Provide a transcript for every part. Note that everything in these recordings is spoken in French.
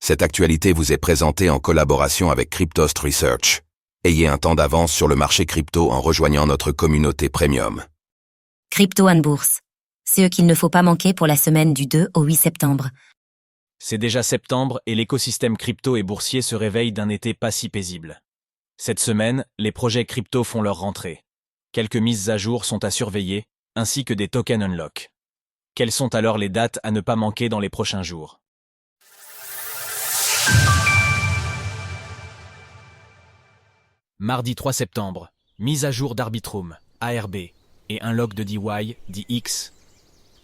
Cette actualité vous est présentée en collaboration avec Cryptost Research. Ayez un temps d'avance sur le marché crypto en rejoignant notre communauté premium. Crypto and Bourse. Ce qu'il ne faut pas manquer pour la semaine du 2 au 8 septembre. C'est déjà septembre et l'écosystème crypto et boursier se réveille d'un été pas si paisible. Cette semaine, les projets crypto font leur rentrée. Quelques mises à jour sont à surveiller, ainsi que des tokens unlock. Quelles sont alors les dates à ne pas manquer dans les prochains jours ? Mardi 3 septembre, mise à jour d'Arbitrum, ARB, et unlock de DY, DX.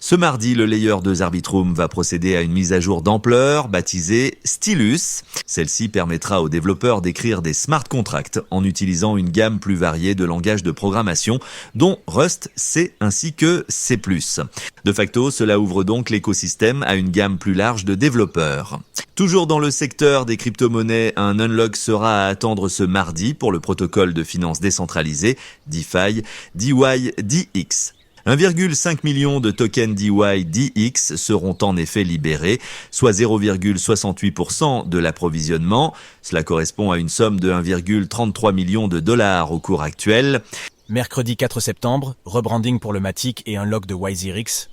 Ce mardi, le layer 2 Arbitrum va procéder à une mise à jour d'ampleur baptisée Stylus. Celle-ci permettra aux développeurs d'écrire des smart contracts en utilisant une gamme plus variée de langages de programmation, dont Rust, C ainsi que C++. De facto, cela ouvre donc l'écosystème à une gamme plus large de développeurs. Toujours dans le secteur des crypto-monnaies, un unlock sera à attendre ce mardi pour le protocole de finance décentralisé, DeFi, DYDX. 1,5 million de tokens DYDX seront en effet libérés, soit 0,68% de l'approvisionnement. Cela correspond à une somme de 1,33 million de dollars au cours actuel. Mercredi 4 septembre, rebranding pour le Matic et unlock de WazirX.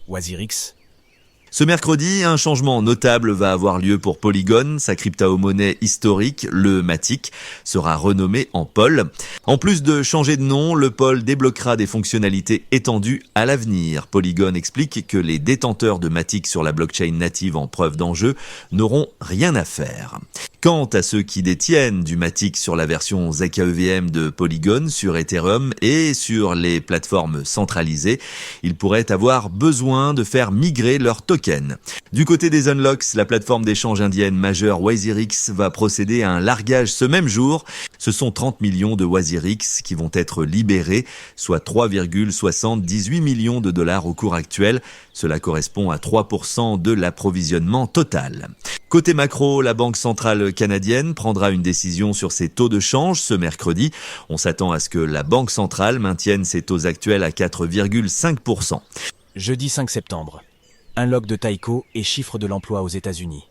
Ce mercredi, un changement notable va avoir lieu pour Polygon. Sa crypto-monnaie historique, le Matic, sera renommé en Pol. En plus de changer de nom, le Pol débloquera des fonctionnalités étendues à l'avenir. Polygon explique que les détenteurs de Matic sur la blockchain native en preuve d'enjeu n'auront rien à faire. Quant à ceux qui détiennent du Matic sur la version zkEVM de Polygon, sur Ethereum et sur les plateformes centralisées, ils pourraient avoir besoin de faire migrer leurs tokens. Du côté des unlocks, la plateforme d'échange indienne majeure WazirX va procéder à un largage ce même jour. Ce sont 30 millions de WazirX qui vont être libérés, soit 3,78 millions de dollars au cours actuel. Cela correspond à 3% de l'approvisionnement total. Côté macro, la Banque centrale canadienne prendra une décision sur ses taux de change ce mercredi. On s'attend à ce que la Banque centrale maintienne ses taux actuels à 4,5%. Jeudi 5 septembre. Unlock de Taiko et chiffre de l'emploi aux États-Unis.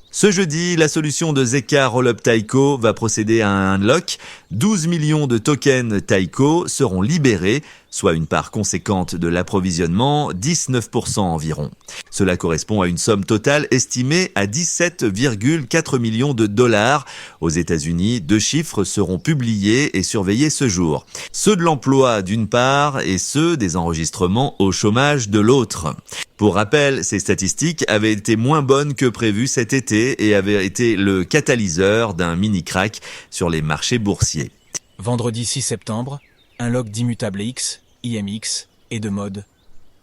Ce jeudi, la solution de Zk Rollup Taiko va procéder à un unlock. 12 millions de tokens Taiko seront libérés, soit une part conséquente de l'approvisionnement, 19% environ. Cela correspond à une somme totale estimée à 17,4 millions de dollars. Aux États-Unis, 2 chiffres seront publiés et surveillés ce jour. Ceux de l'emploi d'une part et ceux des enregistrements au chômage de l'autre. Pour rappel, ces statistiques avaient été moins bonnes que prévu cet été et avaient été le catalyseur d'un mini-crack sur les marchés boursiers. Vendredi 6 septembre, unlock d'Immutable X, IMX et de mode.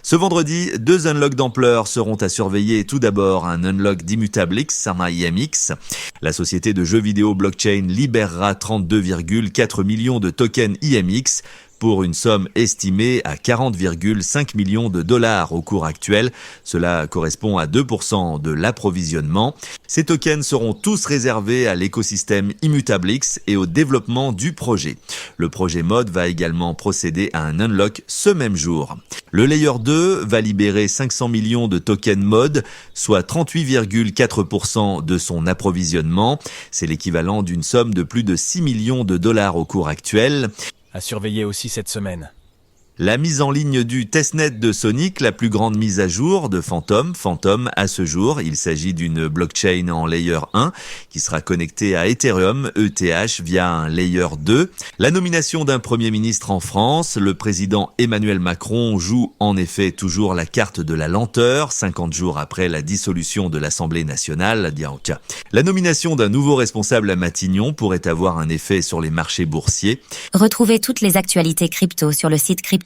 Ce vendredi, 2 unlocks d'ampleur seront à surveiller. Tout d'abord, un unlock d'Immutable X, IMX. La société de jeux vidéo blockchain libérera 32,4 millions de tokens IMX pour une somme estimée à 40,5 millions de dollars au cours actuel. Cela correspond à 2% de l'approvisionnement. Ces tokens seront tous réservés à l'écosystème ImmutableX et au développement du projet. Le projet Mode va également procéder à un unlock ce même jour. Le Layer 2 va libérer 500 millions de tokens Mode, soit 38,4% de son approvisionnement. C'est l'équivalent d'une somme de plus de 6 millions de dollars au cours actuel. À surveiller aussi cette semaine. La mise en ligne du testnet de Sonic, la plus grande mise à jour de Phantom à ce jour. Il s'agit d'une blockchain en Layer 1 qui sera connectée à Ethereum, ETH, via un Layer 2. La nomination d'un Premier ministre en France, le président Emmanuel Macron joue en effet toujours la carte de la lenteur, 50 jours après la dissolution de l'Assemblée nationale. La nomination d'un nouveau responsable à Matignon pourrait avoir un effet sur les marchés boursiers. Retrouvez toutes les actualités crypto sur le site cryptost.fr.